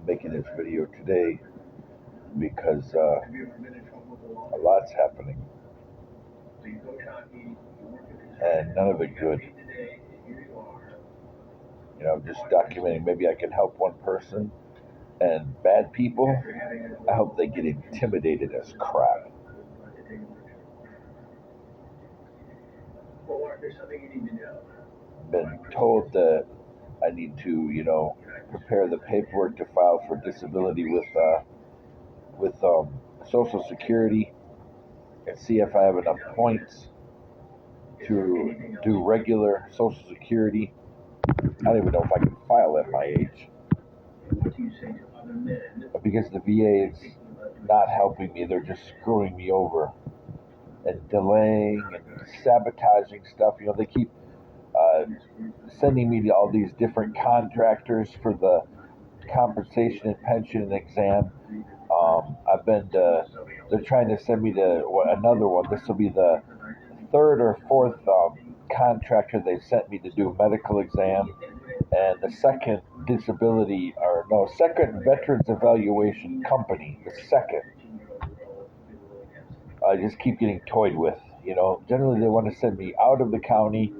I'm making this video today because a lot's happening and none of it good. Just documenting. Maybe I can help one person, and bad people, I hope they get intimidated as crap. Been told that I need to, prepare the paperwork to file for disability with Social Security and see if I have enough points to do regular Social Security. I don't even know if I can file at my age because the VA is not helping me. They're just screwing me over and delaying and sabotaging stuff. They keep sending me to all these different contractors for the compensation and pension exam. They're trying to send me to another one. This will be the third or fourth contractor they sent me to do a medical exam, and the second second veterans evaluation company, the second. I just keep getting toyed with. Generally they want to send me out of the county,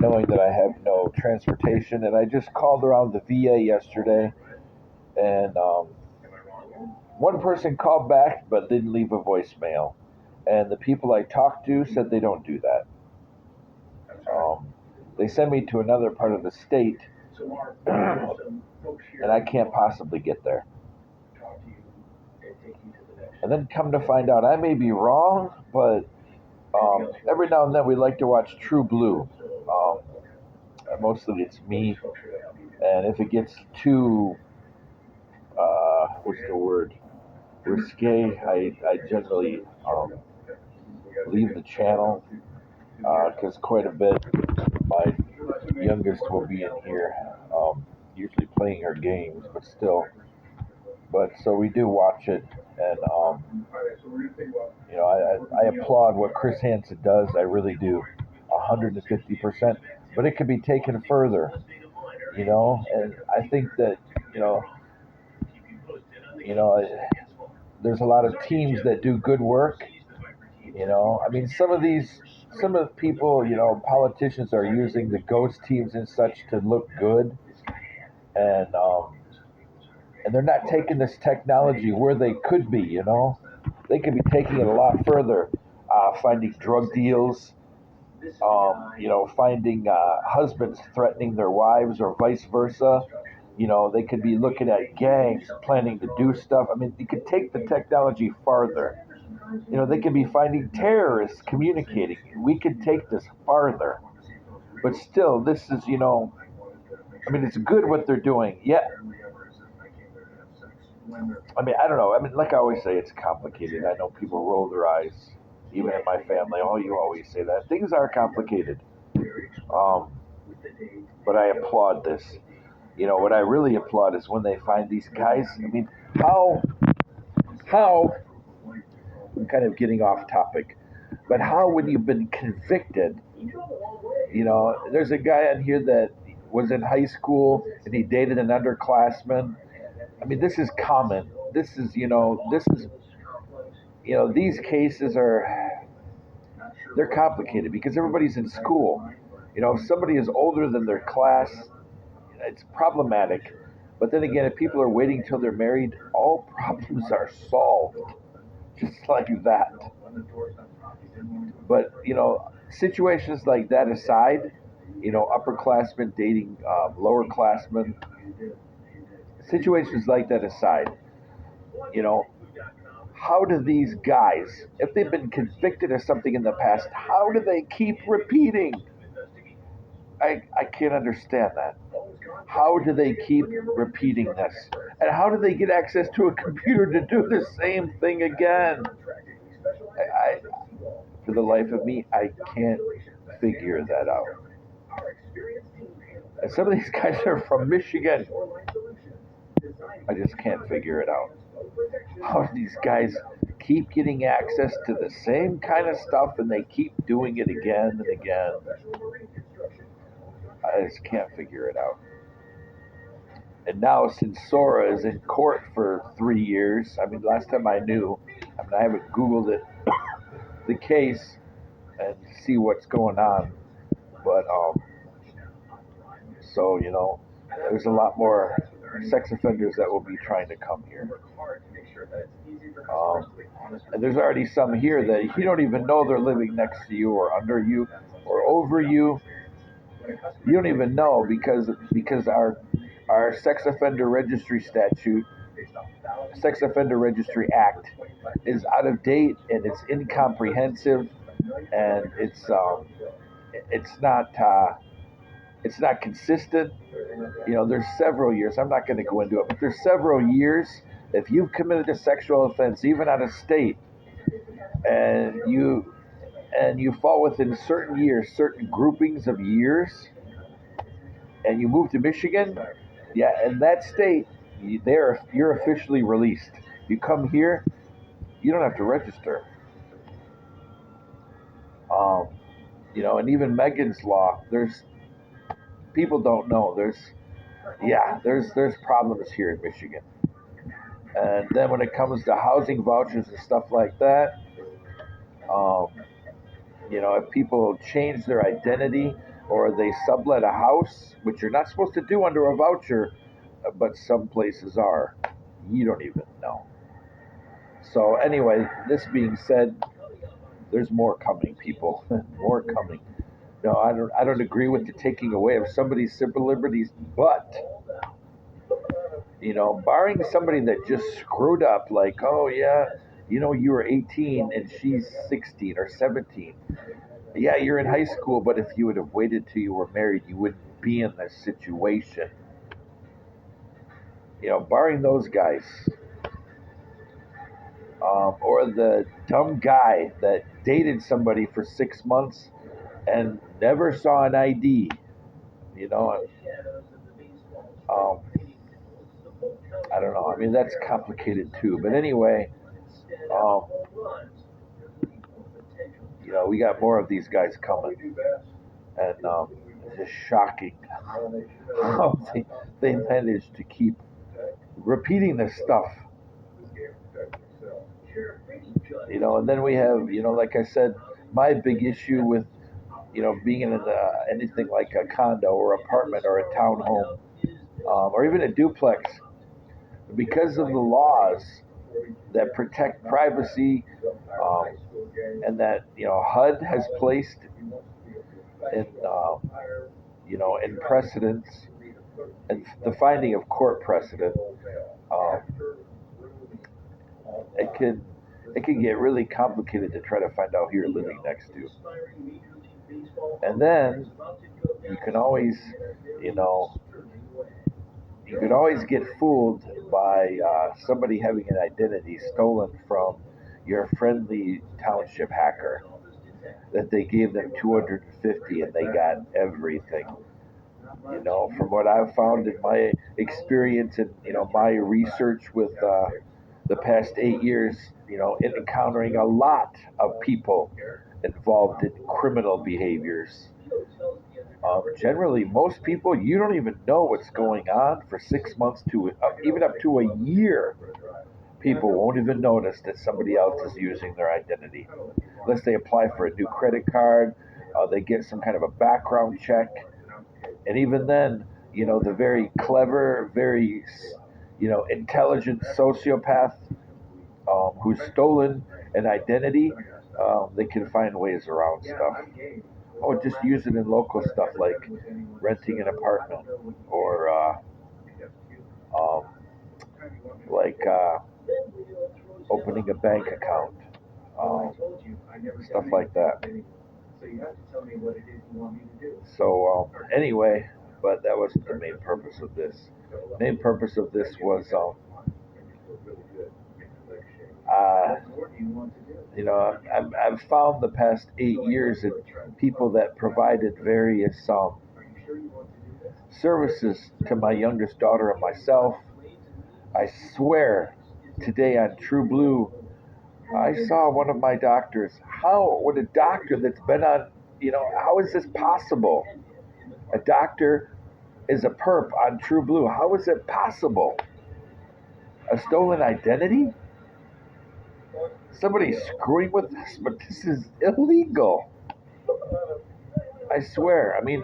knowing that I have no transportation. And I just called around the VA yesterday, and one person called back but didn't leave a voicemail. And the people I talked to said they don't do that. They send me to another part of the state, and I can't possibly get there. And then come to find out, I may be wrong, but every now and then we like to watch True Blue. Mostly it's me, and if it gets too, risque, I generally leave the channel, because quite a bit. My youngest will be in here, usually playing her games, but still. But so we do watch it, and I applaud what Chris Hansen does. I really do, 150%. But it could be taken further, and I think that there's a lot of teams that do good work. Some of the people, politicians are using the ghost teams and such to look good, and they're not taking this technology where they could be. They could be taking it a lot further, finding drug deals, finding husbands threatening their wives or vice versa. They could be looking at gangs planning to do stuff. You could take the technology farther. They could be finding terrorists communicating. We could take this farther. But still, this is, it's good what they're doing. Yeah. I don't know. Like I always say, it's complicated. I know people roll their eyes, even in my family. Oh, you always say that. Things are complicated. But I applaud this. What I really applaud is when they find these guys. How, I'm kind of getting off topic, but how when you've been convicted, there's a guy on here that was in high school and he dated an underclassman. This is common. These cases they're complicated because everybody's in school. If somebody is older than their class, it's problematic. But then again, if people are waiting till they're married, all problems are solved. Just like that. But, situations like that aside, upperclassmen dating lowerclassmen, situations like that aside, how do these guys, if they've been convicted of something in the past, how do they keep repeating? I can't understand that. How do they keep repeating this? And how do they get access to a computer to do the same thing again? For the life of me, I can't figure that out. And some of these guys are from Michigan. I just can't figure it out. How do these guys keep getting access to the same kind of stuff and they keep doing it again and again? I just can't figure it out. And now, since Sora is in court for 3 years, I mean, last time I knew, I mean, I haven't Googled it, the case, and see what's going on. But so there's a lot more sex offenders that will be trying to come here. Um, and there's already some here that you don't even know they're living next to you or under you or over you. You don't even know because our sex offender registry statute, sex offender registry act, is out of date and it's incomprehensive and it's not consistent. There's several years. I'm not going to go into it, but there's several years. If you've committed a sexual offense, even out of state, and you fall within certain years, certain groupings of years, and you move to Michigan, yeah, in that state, you're officially released. You come here, you don't have to register. Um, and even Megan's law, there's people don't know. There's problems here in Michigan. And then when it comes to housing vouchers and stuff like that, um, if people change their identity or they sublet a house, which you're not supposed to do under a voucher, but some places are, you don't even know. So anyway, this being said, there's more coming, people. More coming. No, I don't agree with the taking away of somebody's civil liberties, but barring somebody that just screwed up, like, oh yeah, you were 18 and she's 16 or 17. Yeah, you're in high school, but if you would have waited till you were married, you wouldn't be in this situation. Barring those guys, or the dumb guy that dated somebody for 6 months and never saw an ID. You know, um, I don't know. I mean, that's complicated too. But anyway, um, we got more of these guys coming, and it's just shocking how they managed to keep repeating this stuff. And then we have, like I said, my big issue with, being in anything like a condo or apartment or a townhome, or even a duplex, because of the laws that protect privacy, um, and that HUD has placed in in precedence and the finding of court precedent. Um, it can get really complicated to try to find out who you're living next to, and then you can always you know you could always get fooled by somebody having an identity stolen from your friendly township hacker, that they gave them 250 and they got everything. From what I've found in my experience and my research with the past 8 years, in encountering a lot of people involved in criminal behaviors. Generally, most people, you don't even know what's going on for 6 months to even up to a year. People won't even notice that somebody else is using their identity unless they apply for a new credit card. They get some kind of a background check, and even then, the very clever, very intelligent sociopath who's stolen an identity, they can find ways around stuff. Oh, just use it in local stuff like renting an apartment or um, like opening a bank account, um, stuff like that. So anyway, but that wasn't the main purpose of this. The main purpose of this was, uh, I've found the past 8 years that people that provided various services to my youngest daughter and myself, I swear, today on True Blue, I saw one of my doctors. How would a doctor that's been on, how is this possible? A doctor is a perp on True Blue. How is it possible? A stolen identity? Somebody's screwing with this, but this is illegal. I swear. I mean,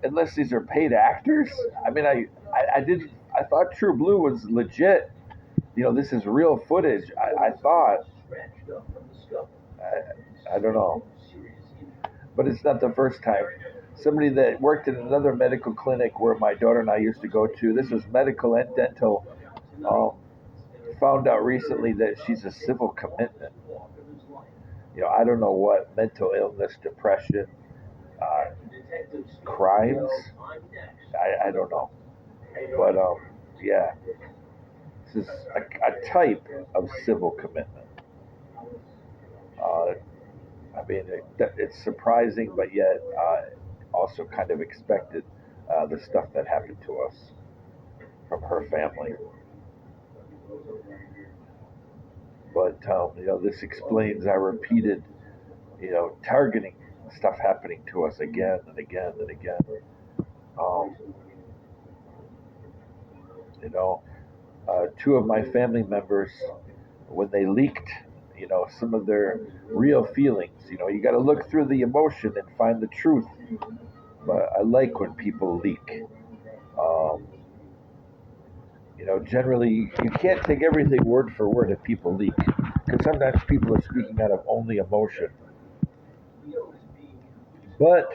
unless these are paid actors. I mean, I didn't. I thought True Blue was legit. This is real footage. I thought. I don't know, but it's not the first time. Somebody that worked in another medical clinic where my daughter and I used to go to. This was medical and dental. Um, Found out recently that she's a civil commitment. I don't know what mental illness, depression, uh, crimes. I don't know, but yeah, this is a type of civil commitment. Uh, I mean, it's surprising, but yet also kind of expected. The stuff that happened to us from her family, but this explains our repeated, targeting stuff happening to us again and again and again. Um, you know, Two of my family members, when they leaked, some of their real feelings, you got to look through the emotion and find the truth. But I like when people leak. Um, Generally, you can't take everything word for word if people leak, because sometimes people are speaking out of only emotion. But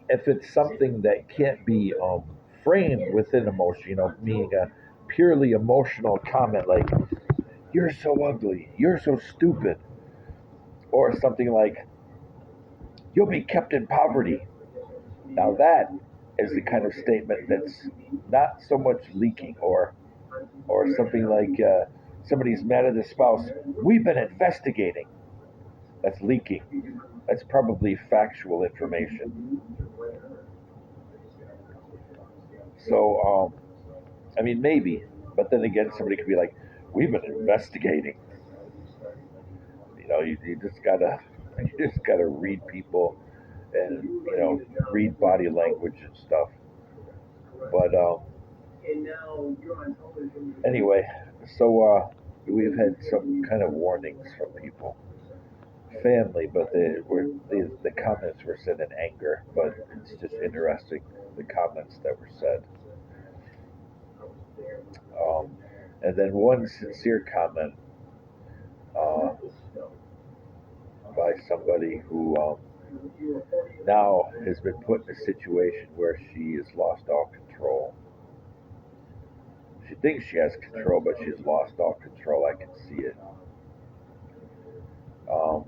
if it's something that can't be framed within emotion, meaning a purely emotional comment like "you're so ugly," "you're so stupid," or something like "you'll be kept in poverty." Now that is the kind of statement that's not so much leaking, or something like somebody's mad at the spouse. "We've been investigating." That's leaking. That's probably factual information. So, I mean, maybe, but then again, somebody could be like, "We've been investigating." You just gotta you just gotta read people and read body language and stuff. But anyway, so we've had some kind of warnings from people, family, but the comments were said in anger. But it's just interesting the comments that were said. Um, and then one sincere comment uh, by somebody who now has been put in a situation where she has lost all control. She thinks she has control, but she's lost all control. I can see it. Um,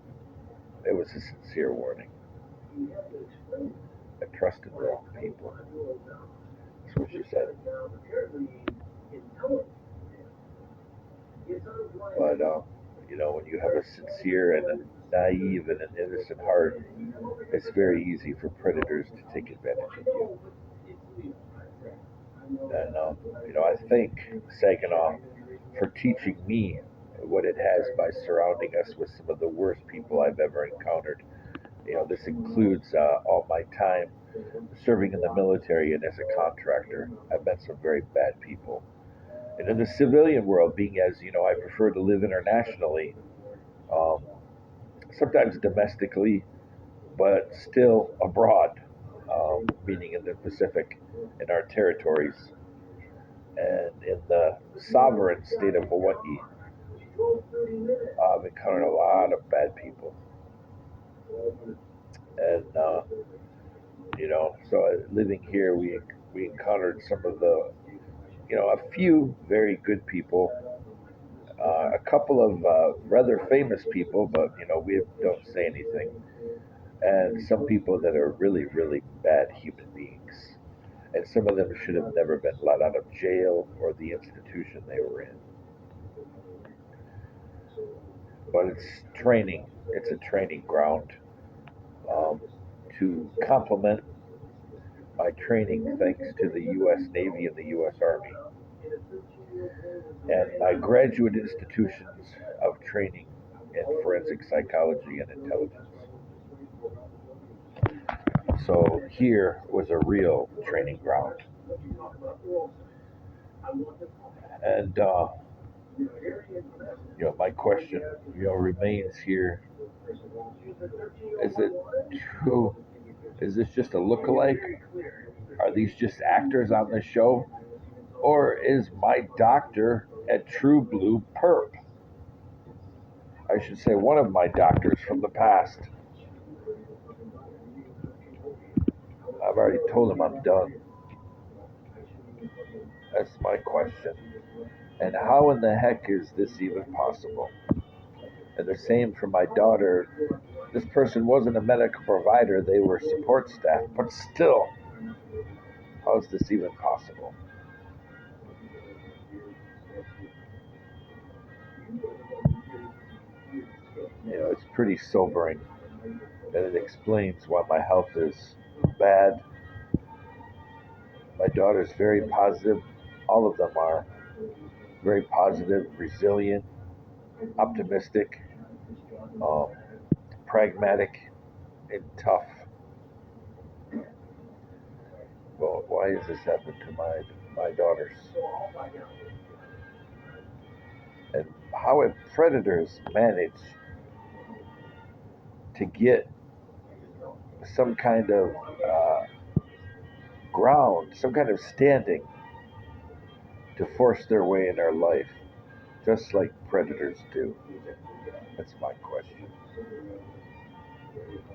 it was a sincere warning. I trusted the wrong people. That's what she said. But when you have a sincere and a naive and an innocent heart, it's very easy for predators to take advantage of you. And I thank Saginaw for teaching me what it has by surrounding us with some of the worst people I've ever encountered. This includes all my time serving in the military and as a contractor. I've met some very bad people. And in the civilian world, being as I prefer to live internationally, um, sometimes domestically, but still abroad, meaning in the Pacific, in our territories, and in the sovereign state of Hawaii. I've encountered a lot of bad people, and so living here, we encountered some of the, a few very good people, a couple of rather famous people, but we don't say anything, and some people that are really, really bad human beings, and some of them should have never been let out of jail or the institution they were in. But it's training. It's a training ground um, to complement my training, thanks to the U.S. Navy and the U.S. Army, and my graduate institutions of training in forensic psychology and intelligence. So here was a real training ground. And my question, remains here: is it true? Is this just a look-alike? Are these just actors on the show, or is my doctor a true blue perp? I should say one of my doctors from the past. I've already told him I'm done. That's my question. And how in the heck is this even possible? And the same for my daughter. This person wasn't a medical provider, they were support staff, but still, how is this even possible? It's pretty sobering, and it explains why my health is bad. My daughter's very positive. All of them are very positive, resilient, optimistic, um, pragmatic, and tough. Well, why has this happened to my daughters? And how have predators managed to get some kind of ground, some kind of standing to force their way in our life, just like predators do? That's my question.